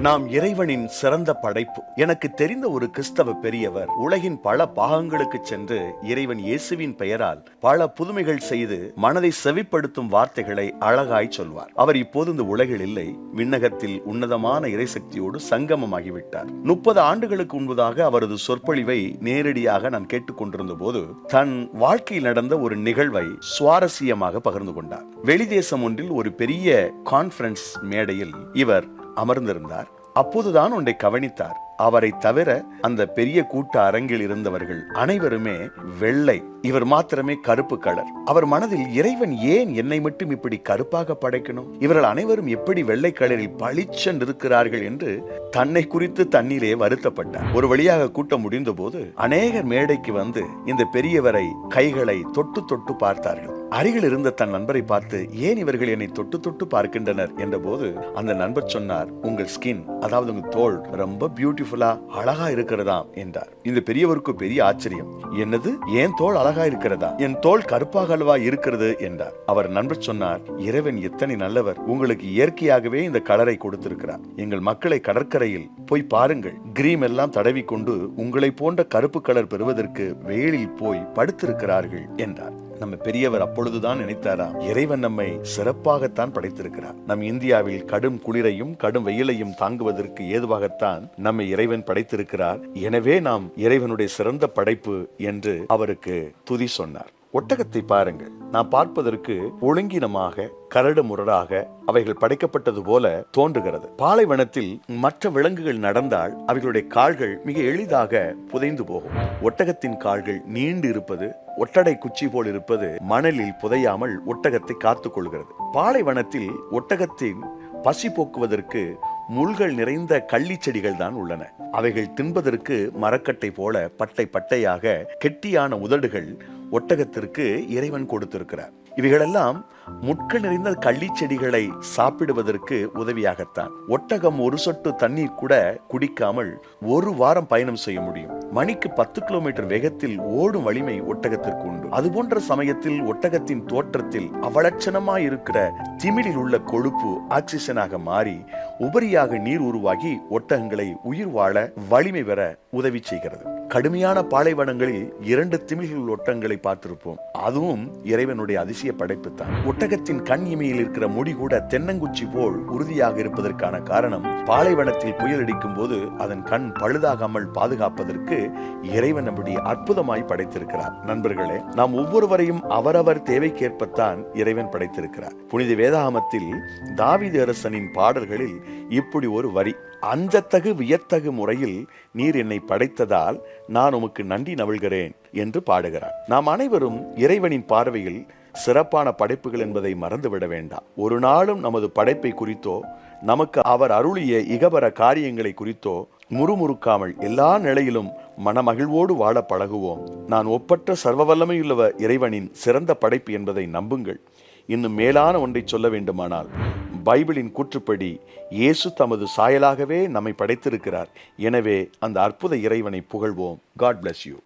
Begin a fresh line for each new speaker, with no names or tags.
நாம் இறைவனின் சிறந்த படைப்பு. எனக்கு தெரிந்த ஒரு கிறிஸ்தவ பெரியவர் உலகின் பல பாகங்களுக்கு சென்று இறைவன் இயேசுவின் பெயரால் பல புதுமைகள் செய்து மனதை செவிப்படுத்தும் வார்த்தைகளை அழகாய் சொல்வார். அவர் இப்போது இந்த உலகில் இல்லை, விண்ணகத்தில் உன்னதமான இறைசக்தியோடு சங்கமமாகிவிட்டார். 30 ஆண்டுகளுக்கு முன்பதாக அவரது சொற்பொழிவை நேரடியாக நான் கேட்டுக்கொண்டிருந்த போது தன் வாழ்க்கையில் நடந்த ஒரு நிகழ்வை சுவாரஸ்யமாக பகிர்ந்து கொண்டார். வெளிதேசம் ஒன்றில் ஒரு பெரிய கான்ஃபரன்ஸ் மேடையில் இவர் அமர்ந்திருந்தார். அப்போதுதான் ஒன்றை கவனித்தார். அவரை தவிர அந்த பெரிய கூட்ட அரங்கில் இருந்தவர்கள் அனைவருமே வெள்ளை, இவர் மாத்திரமே கருப்பு கலர். அவர் மனதில், இறைவன் ஏன் என்னை மட்டும் இப்படி கருப்பாக படைக்கணும்? இவர்கள் அனைவரும் எப்படி வெள்ளை கலரில் பளிச்சென்று இருக்கிறார்கள் என்று தன்னை குறித்து தண்ணீரே வருத்தப்பட்டார். ஒரு வழியாக கூட்டம் முடிந்த போது அநேகர் மேடைக்கு வந்து இந்த பெரியவரை கைகளை தொட்டு தொட்டு பார்த்தார்கள். அருகில் இருந்த தன் நண்பரை பார்த்து, ஏன் இவர்கள் என்னை தொட்டு தொட்டு பார்க்கின்றனர் என்ற போது அந்த நண்பர் சொன்னார், உங்கள் ஸ்கின், அதாவது உங்க தோல் ரொம்ப பியூட்டிஃபுல்லா அழகா இருக்கிறதா என்றார். இந்த பெரியவருக்கு பெரிய ஆச்சரியம். என்னது, ஏன் தோல் அழகா இருக்கிறதா? என் தோல் கருப்பாக அல்வா இருக்கிறது என்றார். அவர் நண்பர் சொன்னார், இறைவன் எத்தனை நல்லவர், உங்களுக்கு இயற்கையாகவே இந்த கலரை கொடுத்திருக்கிறார். எங்கள் மக்களை கடற்கரையில் போய் பாருங்கள், கிரீம் எல்லாம் தடவி கொண்டு உங்களை போன்ற கருப்பு கலர் பெறுவதற்கு வெயிலில் போய் படுத்திருக்கிறார்கள் என்றார். நம்ம பெரியவர் அப்பொழுதுதான் நினைத்தாராம், இறைவன் நம்மை சிறப்பாகத்தான் படைத்திருக்கிறார். நம் இந்தியாவில் கடும் குளிரையும் கடும் வெயிலையும் தாங்குவதற்கு ஏதுவாகத்தான் நம்மை இறைவன் படைத்திருக்கிறார். எனவே நாம் இறைவனுடைய சிறந்த படைப்பு என்று அவருக்கு துதி சொன்னார். ஒட்டகத்தை பாருங்கள், நாம் பார்ப்பதற்கு ஒழுங்கினமாக கரடு முரடாக அவைகள் படைக்கப்பட்டது போல தோன்றுகிறது. பாலைவனத்தில் மற்ற விலங்குகள் நடந்தால் அவைகளுடைய கால்கள் மிக எளிதாக புதைந்து போகும். ஒட்டகத்தின் கால்கள் நீண்டு இருப்பது, ஒட்டடை குச்சி போல் இருப்பது மணலில் புதையாமல் ஒட்டகத்தை காத்துக் கொள்கிறது. பாலைவனத்தில் ஒட்டகத்தின் பசி போக்குவதற்கு முள்கள் நிறைந்த கள்ளி செடிகள் தான் உள்ளன. அவைகள் தின்பதற்கு மரக்கட்டை போல பட்டை பட்டையாக கெட்டியான உதடுகள் ஒட்டகத்திற்கு இறைவன் கொடுத்திருக்கிறார். இவைகளெல்லாம் முட்கள் நிறைந்த கள்ளி செடிகளை சாப்பிடுவதற்கு உதவியாகத்தான். ஒட்டகம் ஒரு சொட்டு தண்ணீர் கூட குடிக்காமல் ஒரு வாரம் பயணம் செய்ய முடியும். மணிக்கு 10 கிலோமீட்டர் வேகத்தில் ஓடும் வலிமை ஒட்டகத்திற்கு உண்டு. அதுபோன்ற சமயத்தில் ஒட்டகத்தின் தோற்றத்தில் அவலட்சணமாய் இருக்கிற திமிழில் உள்ள கொழுப்பு ஆக்சிஜனாக மாறி உபரியாக நீர் உருவாகி ஒட்டகங்களை உயிர் வாழ வலிமை பெற உதவி செய்கிறது. கடுமையான பாலைவனங்களில் 2 திமிழ்கள் ஒட்டகங்களை பார்த்திருப்போம். அதுவும் இறைவனுடைய அதிசய படைப்பு தான். ஒட்டகத்தின் கண் இமையில் இருக்கிற முடி கூட தென்னங்குச்சி போல் உறுதியாக இருப்பதற்கான காரணம், பாலைவனத்தில் புயல் அடிக்கும் போது அதன் கண் பழுதாகாமல் பாதுகாப்பதற்கு இறைவன் அப்படி அற்புதமாய் படைத்திருக்கிறார். நண்பர்களே, நாம் ஒவ்வொருவரையும் அவரவர் தேவைக்கேற்பத்தான் இறைவன் படைத்திருக்கிறார். புனித வேதாகமத்தில் தாவீது அரசனின் பாடல்களில் இப்படி ஒரு வரி, அஞ்சத்தகு வியத்தகு முறையில் நீர் என்னை படைத்ததால் நான் உமக்கு நன்றி நவிழ்கிறேன் என்று பாடுகிறார். நாம் அனைவரும் இறைவனின் பார்வையில் சிறப்பான படைப்புகள் என்பதை மறந்துவிட வேண்டாம். ஒரு நாளும் நமது படைப்பை குறித்தோ நமக்கு அவர் அருளிய இகபர காரியங்களை குறித்தோ முறுமுறுக்காமல் எல்லா நிலையிலும் மனமகிழ்வோடு வாழ பழகுவோம். நான் ஒப்பற்ற சர்வ வல்லமையுள்ள இறைவனின் சிறந்த படைப்பு என்பதை நம்புங்கள். இன்னும் மேலான ஒன்றை சொல்ல வேண்டுமானால், பைபிளின் கூற்றுப்படி இயேசு தமது சாயலாகவே நம்மை படைத்திருக்கிறார். எனவே அந்த அற்புத இறைவனை புகழ்வோம். God bless you.